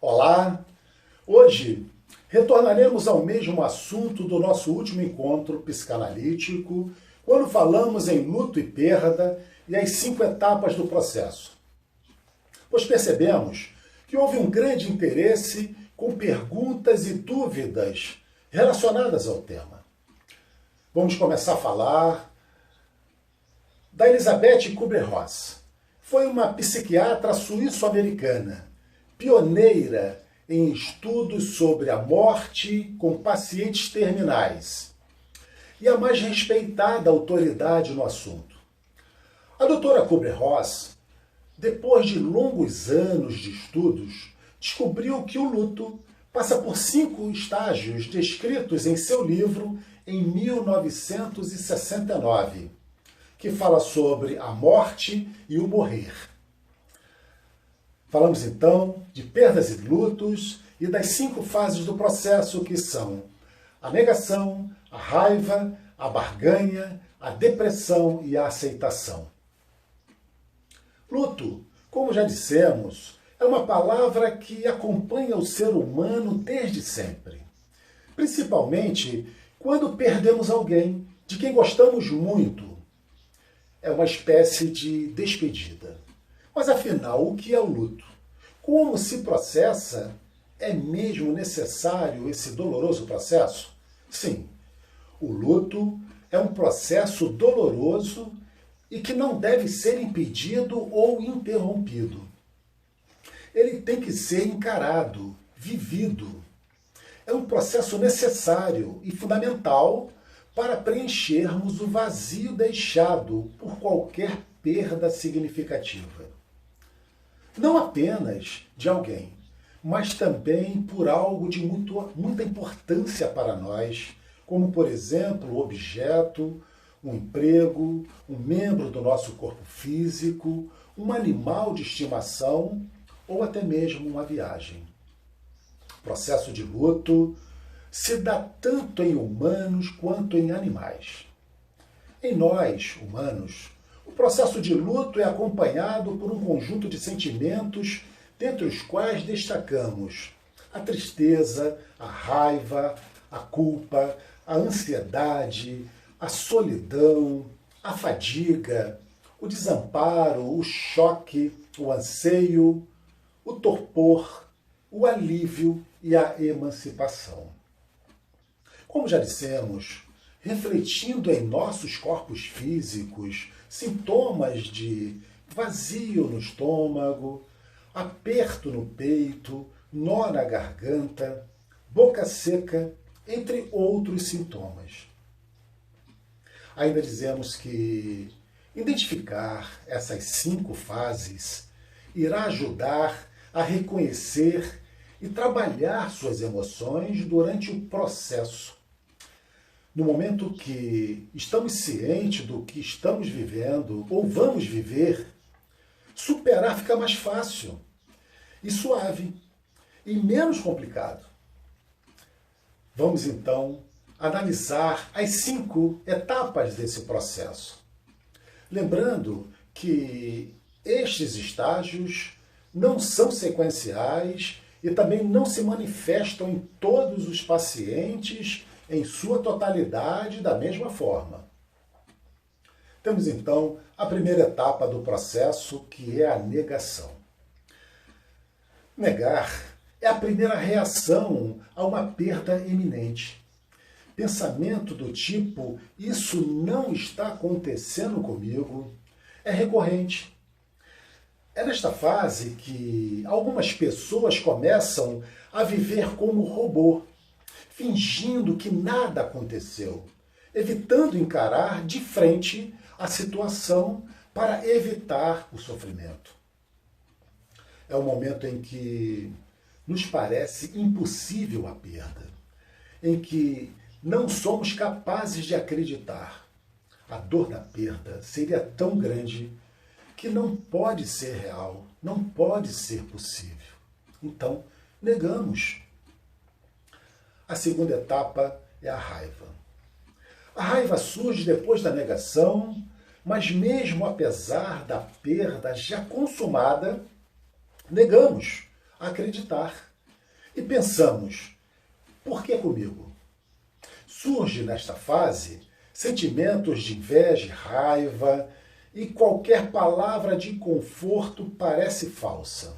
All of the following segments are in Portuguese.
Olá! Hoje retornaremos ao mesmo assunto do nosso último encontro psicanalítico, quando falamos em luto e perda e as 5 etapas do processo. Pois percebemos que houve um grande interesse com perguntas e dúvidas relacionadas ao tema. Vamos começar a falar da Elisabeth Kübler-Ross. Foi uma psiquiatra suíço-americana, pioneira em estudos sobre a morte com pacientes terminais e a mais respeitada autoridade no assunto. A doutora Kübler-Ross, depois de longos anos de estudos, descobriu que o luto passa por 5 estágios descritos em seu livro em 1969, que fala sobre a morte e o morrer. Falamos então de perdas e lutos e das 5 fases do processo, que são a negação, a raiva, a barganha, a depressão e a aceitação. Luto, como já dissemos, é uma palavra que acompanha o ser humano desde sempre. Principalmente quando perdemos alguém de quem gostamos muito. É uma espécie de despedida. Mas afinal, o que é o luto? Como se processa? É mesmo necessário esse doloroso processo? Sim, o luto é um processo doloroso e que não deve ser impedido ou interrompido. Ele tem que ser encarado, vivido. É um processo necessário e fundamental para preenchermos o vazio deixado por qualquer perda significativa. Não apenas de alguém, mas também por algo de muita importância para nós, como, por exemplo, o objeto, um emprego, um membro do nosso corpo físico, um animal de estimação ou até mesmo uma viagem. O processo de luto se dá tanto em humanos quanto em animais. Em nós, humanos, o processo de luto é acompanhado por um conjunto de sentimentos, dentre os quais destacamos a tristeza, a raiva, a culpa, a ansiedade, a solidão, a fadiga, o desamparo, o choque, o anseio, o torpor, o alívio e a emancipação. Como já dissemos, refletindo em nossos corpos físicos sintomas de vazio no estômago, aperto no peito, nó na garganta, boca seca, entre outros sintomas. Ainda dizemos que identificar essas 5 fases irá ajudar a reconhecer e trabalhar suas emoções durante o processo. No momento que estamos cientes do que estamos vivendo ou vamos viver, superar fica mais fácil e suave e menos complicado. Vamos então analisar as 5 etapas desse processo. Lembrando que estes estágios não são sequenciais e também não se manifestam em todos os pacientes em sua totalidade da mesma forma. Temos então a primeira etapa do processo, que é a negação. Negar é a primeira reação a uma perda iminente. Pensamento do tipo, isso não está acontecendo comigo, é recorrente. É nesta fase que algumas pessoas começam a viver como robô, fingindo que nada aconteceu, evitando encarar de frente a situação para evitar o sofrimento. É o momento em que nos parece impossível a perda, em que não somos capazes de acreditar. A dor da perda seria tão grande que não pode ser real, não pode ser possível. Então, negamos. A segunda etapa é a raiva. A raiva surge depois da negação, mas mesmo apesar da perda já consumada, negamos acreditar. E pensamos, por que comigo? Surge nesta fase sentimentos de inveja e raiva, e qualquer palavra de conforto parece falsa.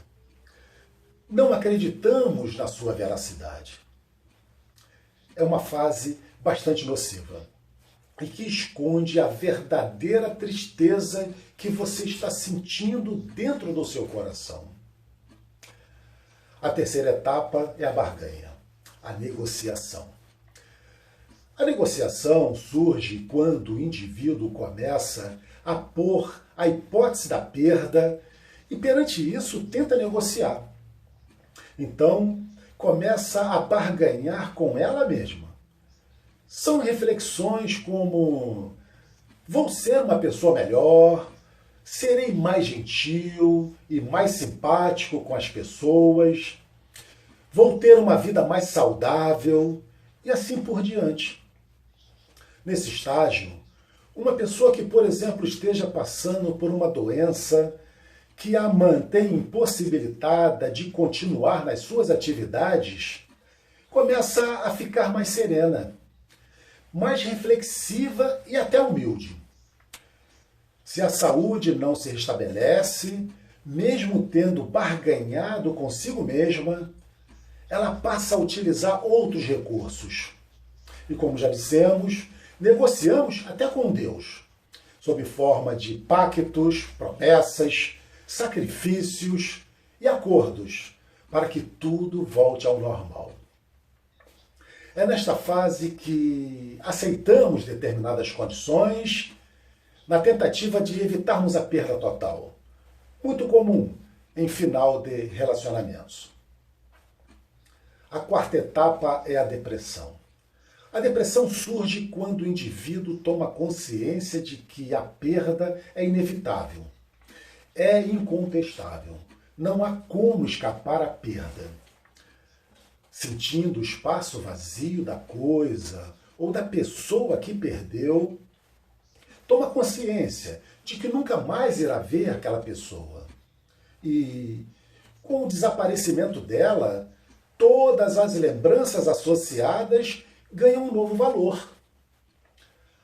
Não acreditamos na sua veracidade. É uma fase bastante nociva e que esconde a verdadeira tristeza que você está sentindo dentro do seu coração. A terceira etapa é a barganha, a negociação. A negociação surge quando o indivíduo começa a pôr a hipótese da perda e, perante isso, tenta negociar. Então, começa a barganhar com ela mesma. São reflexões como: vou ser uma pessoa melhor, serei mais gentil e mais simpático com as pessoas, vou ter uma vida mais saudável e assim por diante. Nesse estágio, uma pessoa que, por exemplo, esteja passando por uma doença que a mantém impossibilitada de continuar nas suas atividades, começa a ficar mais serena, mais reflexiva e até humilde. Se a saúde não se restabelece, mesmo tendo barganhado consigo mesma, ela passa a utilizar outros recursos. E como já dissemos, negociamos até com Deus, sob forma de pactos, promessas, sacrifícios e acordos, para que tudo volte ao normal. É nesta fase que aceitamos determinadas condições, na tentativa de evitarmos a perda total, muito comum em final de relacionamentos. A quarta etapa é a depressão. A depressão surge quando o indivíduo toma consciência de que a perda é inevitável, é incontestável, não há como escapar à perda. Sentindo o espaço vazio da coisa ou da pessoa que perdeu, toma consciência de que nunca mais irá ver aquela pessoa. E, com o desaparecimento dela, todas as lembranças associadas ganham um novo valor.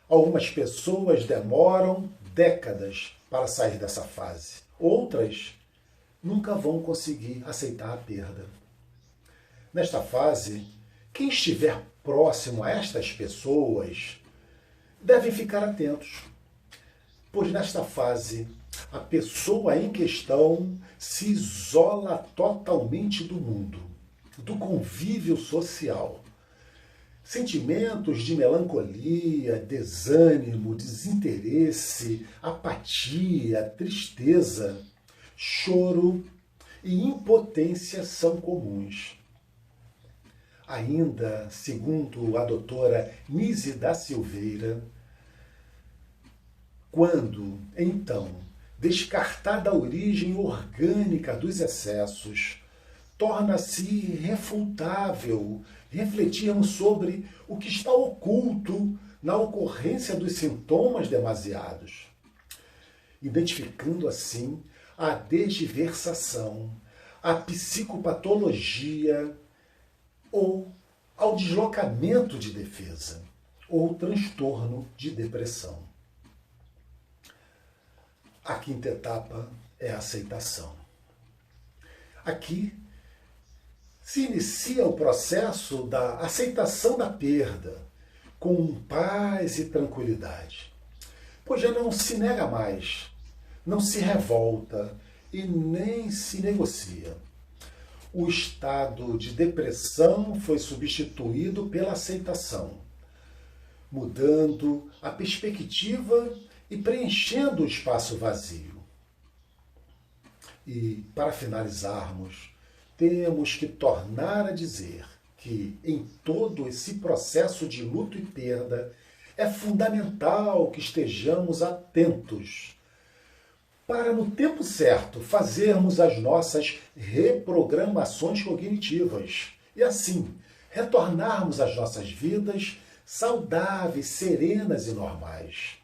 Algumas pessoas demoram décadas para sair dessa fase. Outras nunca vão conseguir aceitar a perda. Nesta fase, quem estiver próximo a estas pessoas deve ficar atentos, pois nesta fase a pessoa em questão se isola totalmente do mundo, do convívio social. Sentimentos de melancolia, desânimo, desinteresse, apatia, tristeza, choro e impotência são comuns. Ainda, segundo a doutora Nise da Silveira, quando, então, descartada a origem orgânica dos excessos, torna-se irrefutável refletirmos sobre o que está oculto na ocorrência dos sintomas demasiados, identificando assim a desdiversação, a psicopatologia ou ao deslocamento de defesa ou transtorno de depressão. A quinta etapa é a aceitação. Aqui se inicia o processo da aceitação da perda com paz e tranquilidade, pois já não se nega mais, não se revolta e nem se negocia. O estado de depressão foi substituído pela aceitação, mudando a perspectiva e preenchendo o espaço vazio. E, para finalizarmos, temos que tornar a dizer que, em todo esse processo de luto e perda, é fundamental que estejamos atentos para, no tempo certo, fazermos as nossas reprogramações cognitivas e, assim, retornarmos às nossas vidas saudáveis, serenas e normais.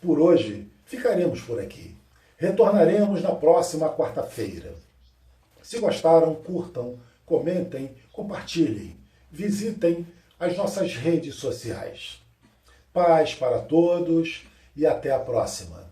Por hoje, ficaremos por aqui. Retornaremos na próxima quarta-feira. Se gostaram, curtam, comentem, compartilhem, visitem as nossas redes sociais. Paz para todos e até a próxima.